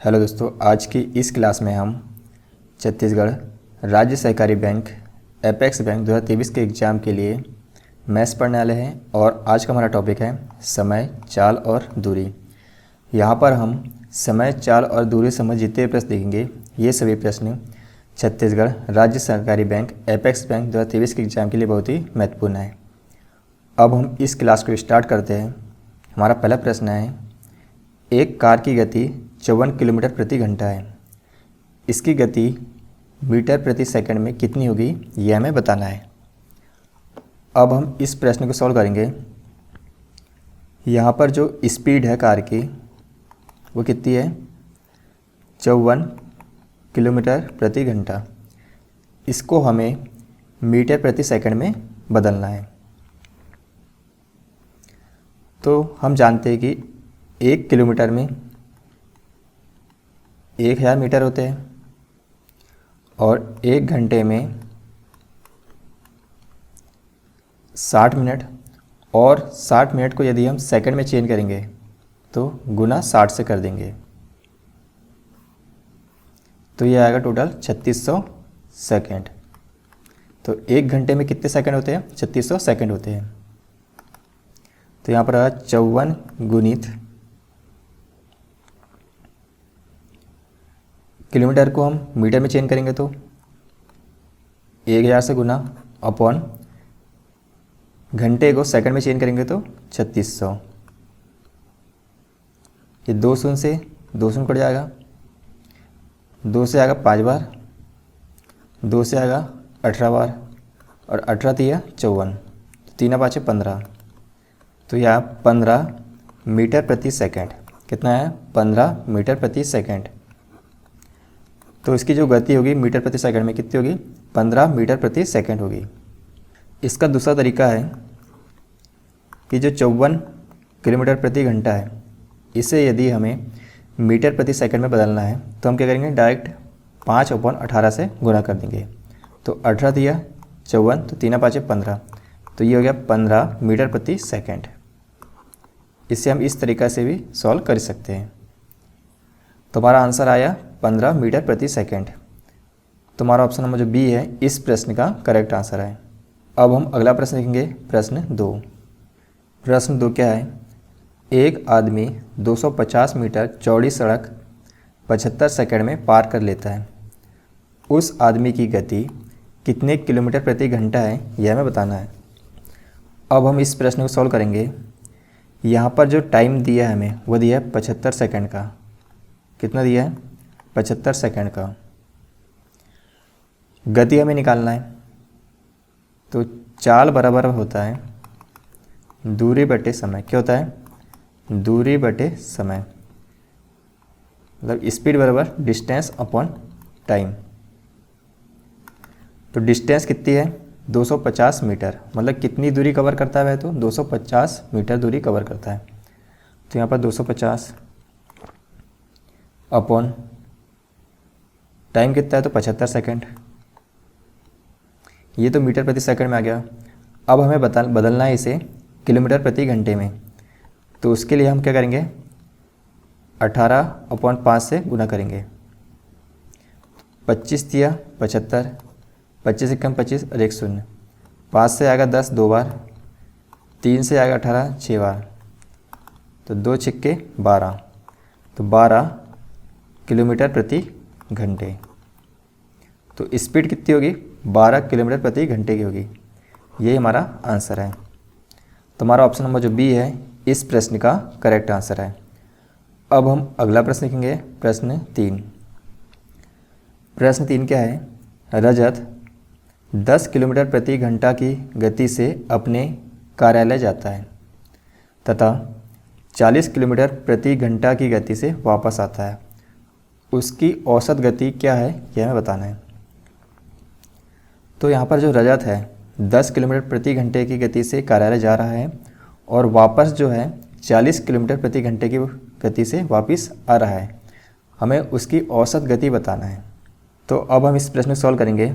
Hello दोस्तों, आज की इस क्लास में हम छत्तीसगढ़ राज्य सहकारी बैंक एपेक्स बैंक 2023 के एग्ज़ाम के लिए मैथ्स पढ़ने वाले हैं। और आज का हमारा टॉपिक है समय, चाल और दूरी। यहाँ पर हम समय, चाल और दूरी संबंधी जितने प्रश्न देखेंगे, ये सभी प्रश्न छत्तीसगढ़ राज्य सहकारी बैंक एपेक्स बैंक 2023 के एग्ज़ाम के लिए बहुत ही महत्वपूर्ण है। अब हम इस क्लास को स्टार्ट करते हैं। हमारा पहला प्रश्न है, एक कार की गति 54 किलोमीटर प्रति घंटा है। इसकी गति मीटर प्रति सेकंड में कितनी होगी, यह हमें बताना है। अब हम इस प्रश्न को सॉल्व करेंगे। यहाँ पर जो स्पीड है कार की वो कितनी है, 54 किलोमीटर प्रति घंटा। इसको हमें मीटर प्रति सेकंड में बदलना है। तो हम जानते हैं कि 1 किलोमीटर में 1000 मीटर होते हैं और 1 घंटे में 60 मिनट, और 60 मिनट को यदि हम सेकंड में चेंज करेंगे तो गुना 60 से कर देंगे, तो ये आएगा टोटल 3600 सेकंड। तो 1 घंटे में कितने सेकंड होते हैं, 3600 सेकंड होते हैं। तो यहाँ पर आएगा 54 गुणित किलोमीटर को हम मीटर में चेंज करेंगे तो 1000 से गुना अपॉन घंटे को सेकंड में चेंज करेंगे तो 3600। ये 2 शून्य से 2 शून्य कट जाएगा, 2 से आएगा 5 बार, 2 से आएगा 18 बार, और 18 दिया 54, 3 5 15। तो यह 15 मीटर प्रति सेकंड। कितना है, 15 मीटर प्रति सेकंड। तो इसकी जो गति होगी मीटर प्रति सेकंड में कितनी होगी, 15 मीटर प्रति सेकंड होगी। इसका दूसरा तरीका है कि जो 54 किलोमीटर प्रति घंटा है, इसे यदि हमें मीटर प्रति सेकंड में बदलना है तो हम क्या करेंगे, डायरेक्ट 5/18 से गुणा कर देंगे। तो 18 दिया 54, तो 3 5 15, तो ये हो गया 15 मीटर प्रति सेकंड। इसे हम इस तरीक़ा से भी सॉल्व कर सकते हैं। तो हमारा आंसर आया 15 मीटर प्रति सेकंड। तो हमारा ऑप्शन नंबर जो बी है इस प्रश्न का करेक्ट आंसर है। अब हम अगला प्रश्न देखेंगे, प्रश्न 2। प्रश्न 2 क्या है, एक आदमी 250 मीटर चौड़ी सड़क 75 सेकंड में पार कर लेता है। उस आदमी की गति कितने किलोमीटर प्रति घंटा है, यह हमें बताना है। अब हम इस प्रश्न को सॉल्व करेंगे। यहाँ पर जो टाइम दिया है हमें वो दिया है 75 सेकंड का। कितना दिया है, 75 सेकंड का। गति हमें निकालना है, तो चाल बराबर होता है दूरी बटे समय। क्या होता है, दूरी बटे समय, मतलब स्पीड बराबर डिस्टेंस अपॉन टाइम। तो डिस्टेंस कितनी है, 250 मीटर, मतलब कितनी दूरी कवर करता है, तो 250 मीटर दूरी कवर करता है। तो यहाँ पर 250 अपॉन टाइम कितना है, तो 75 सेकंड। ये तो मीटर प्रति सेकंड में आ गया। अब हमें बदलना है इसे किलोमीटर प्रति घंटे में। तो उसके लिए हम क्या करेंगे, 18/5 से गुना करेंगे। 25 दिया 75, 25 एकम 25 और 1 शून्य, 5 से आएगा 10 2 बार, 3 से आएगा 18 6 बार, तो 2 छिक्के 12, तो 12 किलोमीटर प्रति घंटे। तो स्पीड कितनी होगी, 12 किलोमीटर प्रति घंटे की होगी। यही हमारा आंसर है। तो हमारा ऑप्शन नंबर जो बी है इस प्रश्न का करेक्ट आंसर है। अब हम अगला प्रश्न लिखेंगे, प्रश्न 3। प्रश्न 3 क्या है, रजत 10 किलोमीटर प्रति घंटा की गति से अपने कार्यालय जाता है तथा 40 किलोमीटर प्रति घंटा की गति से वापस आता है। उसकी औसत गति क्या है, यह हमें बताना है। तो यहाँ पर जो रजत है 10 किलोमीटर प्रति घंटे की गति से कार्यालय जा रहा है और वापस जो है 40 किलोमीटर प्रति घंटे की गति से वापस आ रहा है। हमें उसकी औसत गति बताना है। तो अब हम इस प्रश्न को सॉल्व करेंगे।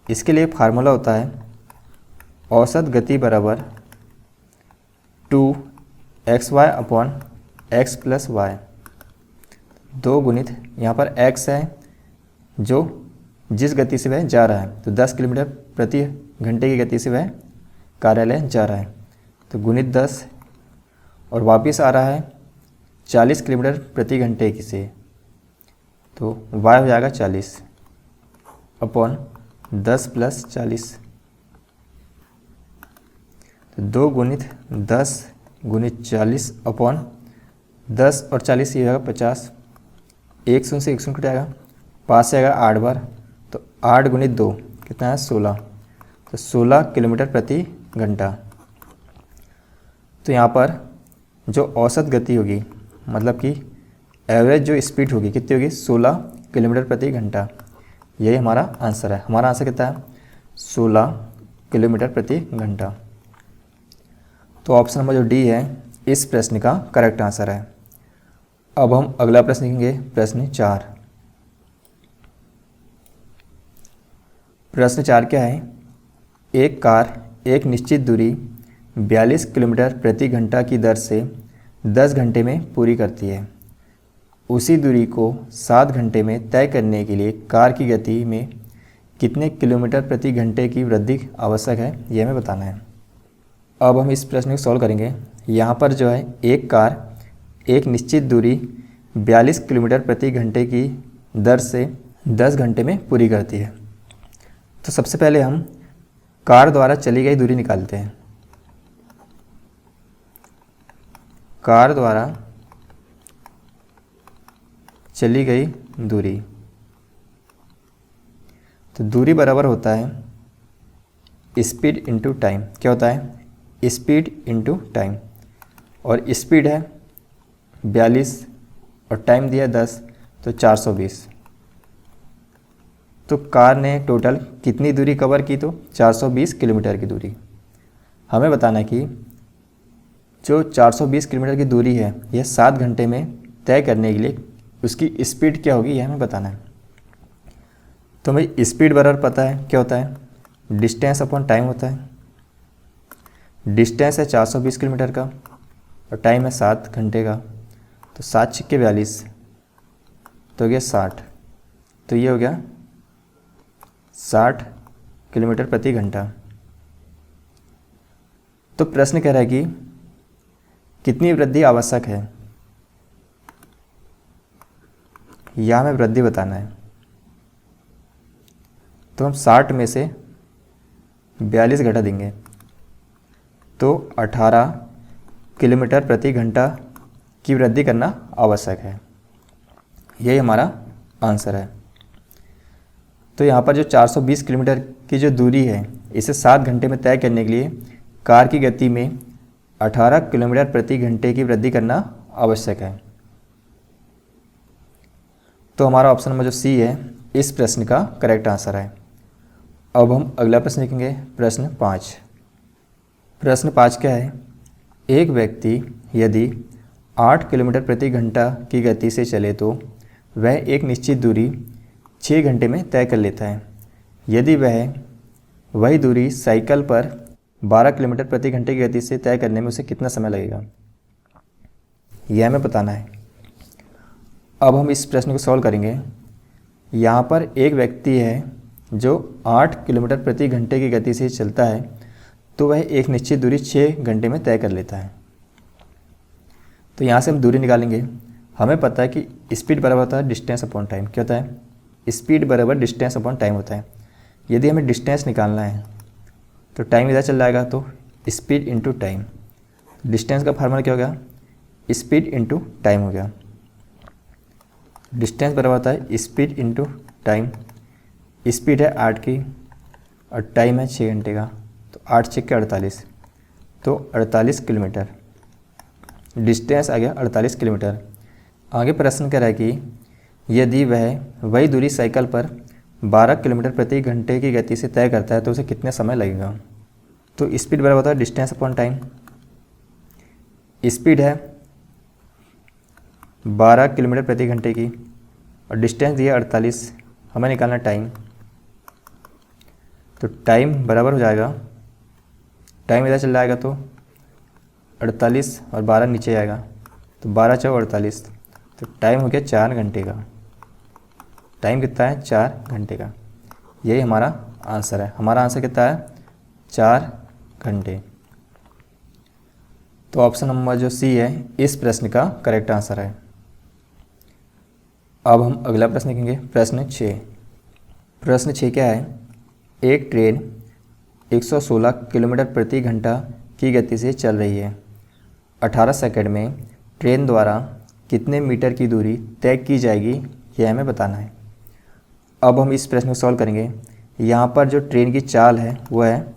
इसके लिए फार्मूला होता है औसत गति बराबर 2xy अपॉन x + y। 2 गुणित यहाँ पर x है जो जिस गति से वह जा रहा है, तो 10 किलोमीटर प्रति घंटे की गति से वह कार्यालय जा रहा है, तो गुणित 10, और वापस आ रहा है 40 किलोमीटर प्रति घंटे की से, तो y हो जाएगा 40 अपॉन 10 प्लस 40, तो 2 गुणित 10 गुणित 40 अपॉन 10 और 40 ये होगा 50, 1 शून्य से 1 शून्य कट जाएगा, 5 से आएगा 8 बार, तो 8 गुणित 2 कितना है 16, तो 16 किलोमीटर प्रति घंटा। तो यहाँ पर जो औसत गति होगी, मतलब कि एवरेज जो स्पीड होगी कितनी होगी 16 किलोमीटर प्रति घंटा। यही हमारा आंसर है। हमारा आंसर कितना है 16 किलोमीटर प्रति घंटा। तो ऑप्शन नंबर जो डी है इस प्रश्न का करेक्ट आंसर है। अब हम अगला प्रश्न लिखेंगे, प्रश्न 4। प्रश्न 4 क्या है, एक कार एक निश्चित दूरी 42 किलोमीटर प्रति घंटा की दर से 10 घंटे में पूरी करती है। उसी दूरी को 7 घंटे में तय करने के लिए कार की गति में कितने किलोमीटर प्रति घंटे की वृद्धि आवश्यक है, यह हमें बताना है। अब हम इस प्रश्न को सॉल्व करेंगे। यहाँ पर जो है एक कार एक निश्चित दूरी 42 किलोमीटर प्रति घंटे की दर से 10 घंटे में पूरी करती है। तो सबसे पहले हम कार द्वारा चली गई दूरी निकालते हैं। कार द्वारा चली गई दूरी, तो दूरी बराबर होता है स्पीड इंटू टाइम। क्या होता है स्पीड इंटू टाइम, और स्पीड है 42 और टाइम दिया 10, तो 420। तो कार ने टोटल कितनी दूरी कवर की, तो 420 किलोमीटर की दूरी। हमें बताना है कि जो 420 किलोमीटर की दूरी है यह 7 घंटे में तय करने के लिए उसकी स्पीड क्या होगी, यह हमें बताना है। तो हमें स्पीड बराबर पता है क्या होता है डिस्टेंस अपॉन टाइम होता है। डिस्टेंस है 420 किलोमीटर का और टाइम है 7 घंटे का, तो 7 छिक्के 42, तो हो गया 60। तो ये हो गया 60 किलोमीटर प्रति घंटा। तो प्रश्न कह रहा है कि कितनी वृद्धि आवश्यक है, यह हमें वृद्धि बताना है। तो हम 60 में से 42 घटा देंगे, तो 18 किलोमीटर प्रति घंटा की वृद्धि करना आवश्यक है। यही हमारा आंसर है। तो यहाँ पर जो 420 किलोमीटर की जो दूरी है इसे 7 घंटे में तय करने के लिए कार की गति में 18 किलोमीटर प्रति घंटे की वृद्धि करना आवश्यक है। तो हमारा ऑप्शन नंबर जो सी है इस प्रश्न का करेक्ट आंसर है। अब हम अगला प्रश्न लिखेंगे, प्रश्न 5। प्रश्न 5 क्या है, एक व्यक्ति यदि 8 किलोमीटर प्रति घंटा की गति से चले तो वह एक निश्चित दूरी 6 घंटे में तय कर लेता है। यदि वह वही दूरी साइकिल पर 12 किलोमीटर प्रति घंटे की गति से तय करने में उसे कितना समय लगेगा, यह हमें बताना है। अब हम इस प्रश्न को सॉल्व करेंगे। यहाँ पर एक व्यक्ति है जो 8 किलोमीटर प्रति घंटे की गति से चलता है, तो वह एक निश्चित दूरी 6 घंटे में तय कर लेता है। तो यहाँ से हम दूरी निकालेंगे। हमें पता है कि स्पीड बराबर होता है डिस्टेंस अपॉन टाइम। क्या होता है स्पीड बराबर डिस्टेंस अपॉन टाइम होता है। यदि हमें डिस्टेंस निकालना है तो टाइम इधर चल जाएगा, तो स्पीड इंटू टाइम। डिस्टेंस का फार्मूला क्या हो गया, स्पीड इंटू टाइम हो गया। डिस्टेंस बराबर होता है स्पीड इंटू टाइम। स्पीड है 8 की और टाइम है 6 घंटे का, तो 8 6 के 48, तो 48 किलोमीटर। डिस्टेंस आ गया 48 किलोमीटर। आगे प्रश्न कह रहा है कि यदि वह वही दूरी साइकिल पर 12 किलोमीटर प्रति घंटे की गति से तय करता है तो उसे कितने समय लगेगा। तो स्पीड बराबर होता है डिस्टेंस अपॉन टाइम। स्पीड है 12 किलोमीटर प्रति घंटे की और डिस्टेंस दिया 48, हमें निकालना टाइम। तो टाइम बराबर हो जाएगा, टाइम इधर चल जाएगा तो 48 और 12 नीचे आएगा, तो 12 4 48, तो टाइम हो गया 4 घंटे का। टाइम कितना है? 4 घंटे का। यही हमारा आंसर है। हमारा आंसर कितना है? 4 घंटे। तो ऑप्शन नंबर जो सी है इस प्रश्न का करेक्ट आंसर है। अब हम अगला प्रश्न देखेंगे, प्रश्न 6। प्रश्न 6 क्या है? एक ट्रेन 116 किलोमीटर प्रति घंटा की गति से चल रही है। 18 सेकंड में ट्रेन द्वारा कितने मीटर की दूरी तय की जाएगी, यह हमें बताना है। अब हम इस प्रश्न को सॉल्व करेंगे। यहाँ पर जो ट्रेन की चाल है वह है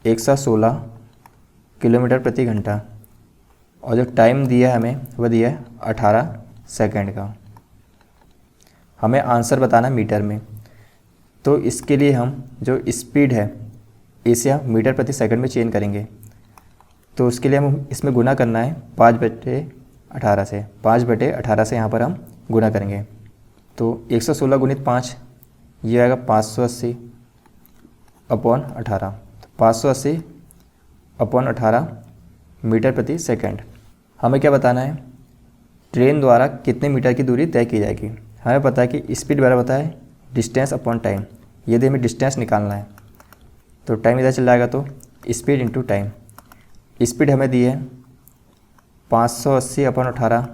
116 किलोमीटर प्रति घंटा और जो टाइम दिया है हमें वह दिया है 18 सेकंड का। हमें आंसर बताना है मीटर में। तो इसके लिए हम जो स्पीड है इसे हम मीटर प्रति सेकंड में चेंज करेंगे। तो उसके लिए हम इसमें गुना करना है 5/18 से। 5/18 से यहाँ पर हम गुना करेंगे। तो 116 गुणित 5 ये आएगा 580 अपॉन 18। तो 580 अपॉन 18 मीटर प्रति सेकंड। हमें क्या बताना है? ट्रेन द्वारा कितने मीटर की दूरी तय की जाएगी। हमें पता है कि स्पीड बराबर होता है डिस्टेंस अपॉन टाइम। यदि हमें डिस्टेंस निकालना है तो टाइम इधर चल जाएगा, तो स्पीड इंटू टाइम। स्पीड हमें दी है 580 अपॉन 18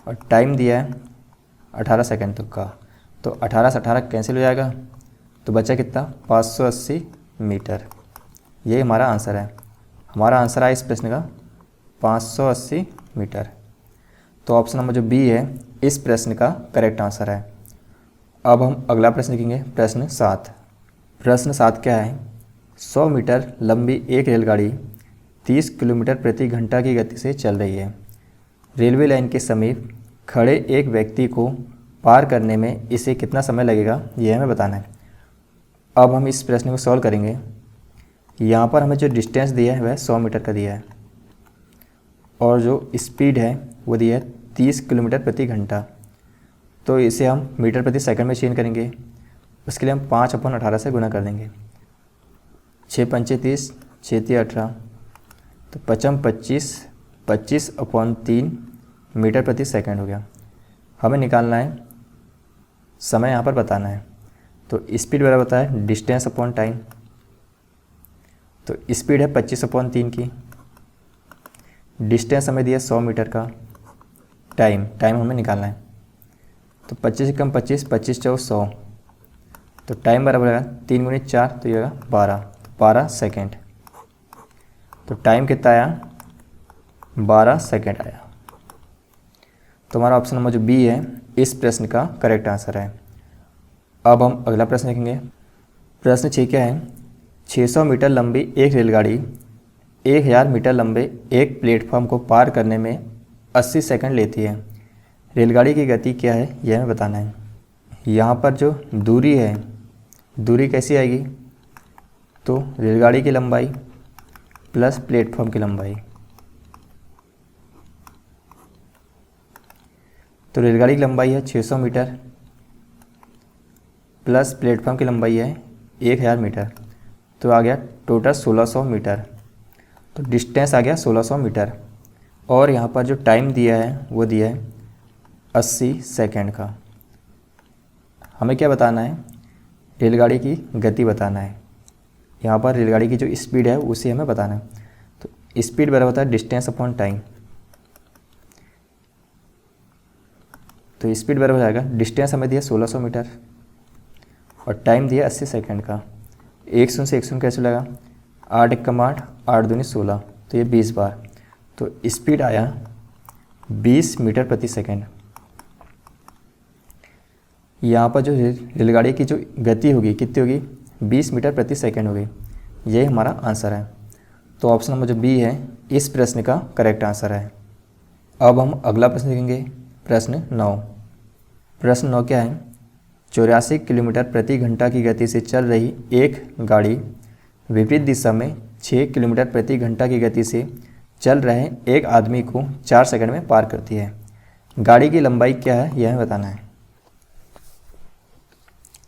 और टाइम दिया है 18 सेकंड तक का। तो 18 से 18 कैंसिल हो जाएगा, तो बचा कितना? 580 मीटर। ये हमारा आंसर है। हमारा आंसर है इस प्रश्न का 580 मीटर। तो ऑप्शन नंबर जो बी है इस प्रश्न का करेक्ट आंसर है। अब हम अगला प्रश्न लिखेंगे, प्रश्न 7। प्रश्न 7 क्या है? 100 मीटर लंबी एक रेलगाड़ी 30 किलोमीटर प्रति घंटा की गति से चल रही है। रेलवे लाइन के समीप खड़े एक व्यक्ति को पार करने में इसे कितना समय लगेगा, यह हमें बताना है। अब हम इस प्रश्न को सॉल्व करेंगे। यहाँ पर हमें जो डिस्टेंस दिया है वह 100 मीटर का दिया है और जो स्पीड है वो दिया है 30 किलोमीटर प्रति घंटा। तो इसे हम मीटर प्रति सेकंड में चेंज करेंगे। उसके लिए हम 5/18 से गुना कर देंगे। 6×5 = 30, 6×3 = 18, तो 5×25 25/3 मीटर प्रति सेकंड हो गया। हमें निकालना है समय, यहाँ पर बताना है। तो स्पीड बराबर होता है डिस्टेंस अपॉन टाइम। तो स्पीड है 25/3 की, डिस्टेंस हमें दिया 100 मीटर का, टाइम हमें निकालना है। तो 25 × 25 25 × 100, तो टाइम बराबर आएगा 3 × 4 तो ये आएगा 12 सेकेंड। तो टाइम कितना आया? 12 सेकेंड आया। तो हमारा ऑप्शन नंबर जो बी है इस प्रश्न का करेक्ट आंसर है। अब हम अगला प्रश्न देखेंगे। प्रश्न 6 क्या है? 600 मीटर लंबी एक रेलगाड़ी 1000 मीटर लंबे एक प्लेटफॉर्म को पार करने में 80 सेकंड लेती है। रेलगाड़ी की गति क्या है, यह हमें बताना है। यहाँ पर जो दूरी है, दूरी कैसी आएगी? तो रेलगाड़ी की लंबाई प्लस प्लेटफॉर्म की लंबाई। तो रेलगाड़ी की लंबाई है 600 मीटर प्लस प्लेटफॉर्म की लंबाई है 1000 मीटर, तो आ गया टोटल 1600 मीटर। तो डिस्टेंस आ गया 1600 मीटर और यहाँ पर जो टाइम दिया है वो दिया है 80 सेकंड का। हमें क्या बताना है? रेलगाड़ी की गति बताना है। यहाँ पर रेलगाड़ी की जो स्पीड है उसे हमें बताना है। तो स्पीड बराबर होता है डिस्टेंस अपॉन टाइम। तो स्पीड बराबर हो जाएगा, डिस्टेंस हमें दिया 1600 मीटर और टाइम दिया 80 सेकंड का। 1 शून्य से 1 शून्य कैसे लगा? 8 × 8 8 दूनी 16, तो ये 20 बार। तो स्पीड आया 20 मीटर प्रति सेकंड। यहाँ पर जो रेलगाड़ी की जो गति होगी कितनी होगी? 20 मीटर प्रति सेकंड होगी। यही हमारा आंसर है। तो ऑप्शन नंबर जो बी है इस प्रश्न का करेक्ट आंसर है। अब हम अगला प्रश्न देखेंगे, प्रश्न 9। प्रश्न 9 क्या है? 84 किलोमीटर प्रति घंटा की गति से चल रही एक गाड़ी विपरीत दिशा में 6 किलोमीटर प्रति घंटा की गति से चल रहे एक आदमी को 4 सेकंड में पार करती है। गाड़ी की लंबाई क्या है, यह हमें बताना है।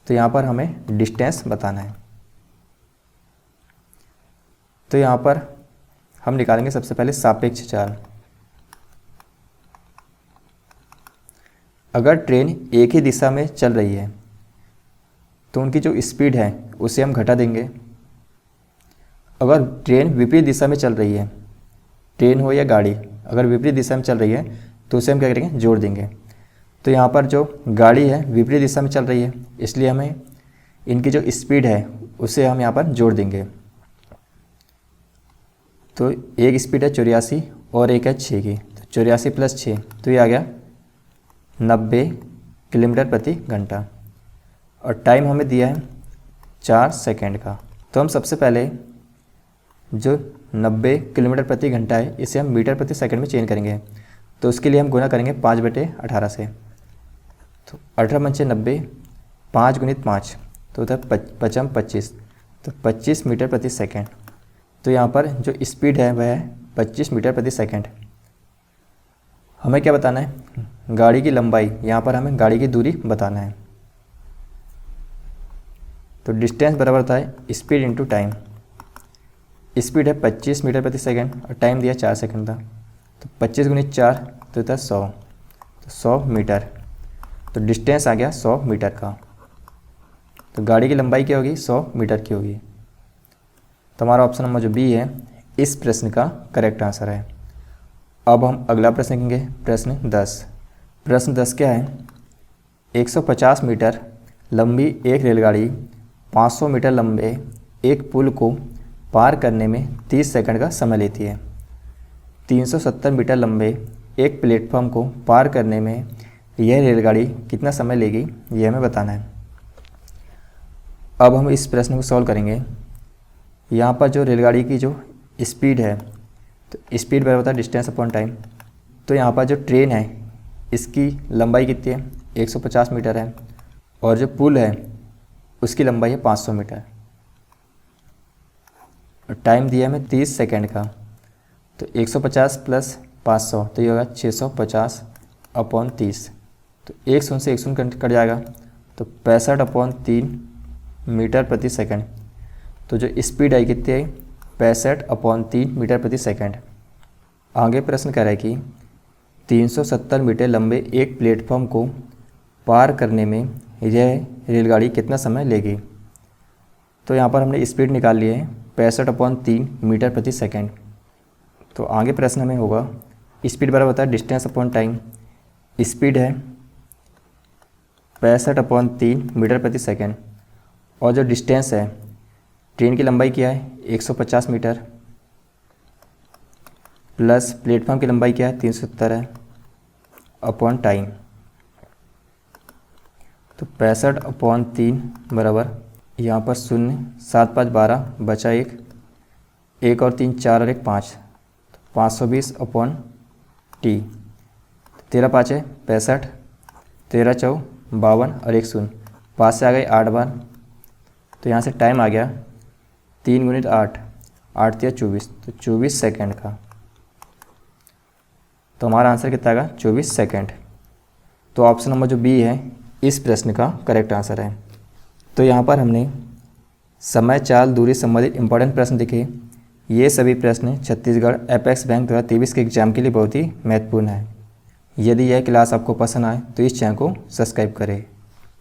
तो यहाँ पर हमें डिस्टेंस बताना है। तो यहाँ पर हम निकालेंगे सबसे पहले सापेक्ष चाल। अगर ट्रेन एक ही दिशा में चल रही है तो उनकी जो स्पीड है उसे हम घटा देंगे। अगर ट्रेन विपरीत दिशा में चल रही है, ट्रेन हो या गाड़ी, अगर विपरीत दिशा में चल रही है तो उसे हम क्या करेंगे, जोड़ देंगे। तो यहाँ पर जो गाड़ी है विपरीत दिशा में चल रही है, इसलिए हमें इनकी जो स्पीड है उसे हम यहाँ पर जोड़ देंगे। तो एक स्पीड है 84 और एक है 6 की, तो 84 + 6, तो ये आ गया 90 किलोमीटर प्रति घंटा। और टाइम हमें दिया है 4 सेकंड का। तो हम सबसे पहले जो 90 किलोमीटर प्रति घंटा है इसे हम मीटर प्रति सेकंड में चेंज करेंगे। तो उसके लिए हम गुना करेंगे 5/18 से। तो 18 × 90, 5 × 5 तो होता है 25, तो 25 मीटर प्रति सेकंड। तो यहाँ पर जो स्पीड है वह है 25 मीटर प्रति सेकंड। हमें क्या बताना है, गाड़ी की लंबाई, यहाँ पर हमें गाड़ी की दूरी बताना है। तो डिस्टेंस बराबर होता है स्पीड इंटू टाइम। स्पीड है 25 मीटर प्रति सेकंड और टाइम दिया 4 सेकंड था, तो 25 × 4 तो होता है 100, तो 100 मीटर। तो डिस्टेंस आ गया 100 मीटर का। तो गाड़ी की लंबाई क्या होगी, 100 मीटर की होगी। तो हमारा ऑप्शन नंबर जो बी है इस प्रश्न का करेक्ट आंसर है। अब हम अगला प्रश्न देखेंगे, प्रश्न 10। प्रश्न 10 क्या है, 150 मीटर लंबी एक रेलगाड़ी 500 मीटर लंबे एक पुल को पार करने में 30 सेकंड का समय लेती है। 370 मीटर लंबे एक प्लेटफॉर्म को पार करने में यह रेलगाड़ी कितना समय लेगी, यह हमें बताना है। अब हम इस प्रश्न को सॉल्व करेंगे। यहाँ पर जो रेलगाड़ी की जो स्पीड है, तो स्पीड बराबर होता है डिस्टेंस अपॉन टाइम। तो यहाँ पर जो ट्रेन है इसकी लंबाई कितनी है, 150 मीटर है, और जो पुल है उसकी लंबाई है 500 मीटर। टाइम दिया है हमें 30 सेकंड का। तो 150 + 500 तो ये होगा 650/30। तो 1 शून्य से 1 शून्य कट जाएगा, तो 65/3 मीटर प्रति सेकंड। तो जो स्पीड है कितनी है, 65/3 मीटर प्रति सेकंड। आगे प्रश्न कह रहा है कि 370 मीटर लंबे एक प्लेटफॉर्म को पार करने में यह रेलगाड़ी कितना समय लेगी। तो यहाँ पर हमने स्पीड निकाल ली है 65/3 मीटर प्रति सेकंड। तो आगे प्रश्न में होगा स्पीड बराबर होता है डिस्टेंस अपॉन टाइम। स्पीड है 65/3 मीटर प्रति सेकंड, और जो डिस्टेंस है, ट्रेन की लंबाई क्या है 150 मीटर, प्लस प्लेटफॉर्म की लंबाई क्या है 370 है, अपॉन टाइम। तो 65/3 बराबर यहाँ पर 0, 7 5 12 बचा 1, 1 और 3 4 और 1 5, तो 520/T। 13 5 है 65, 13 4 52 और 1 0, 5 से आ गई 8 बार। तो यहाँ से टाइम आ गया 3 × 8, 8 × 24, तो 24 सेकंड का। तो हमारा आंसर कितना आएगा, 24 सेकंड। तो ऑप्शन नंबर जो बी है इस प्रश्न का करेक्ट आंसर है। तो यहाँ पर हमने समय, चाल, दूरी संबंधित इंपॉर्टेंट प्रश्न देखे। ये सभी प्रश्न छत्तीसगढ़ एपेक्स बैंक 2023 के एग्जाम के लिए बहुत ही महत्वपूर्ण है। यदि यह क्लास आपको पसंद आए तो इस चैनल को सब्सक्राइब करें।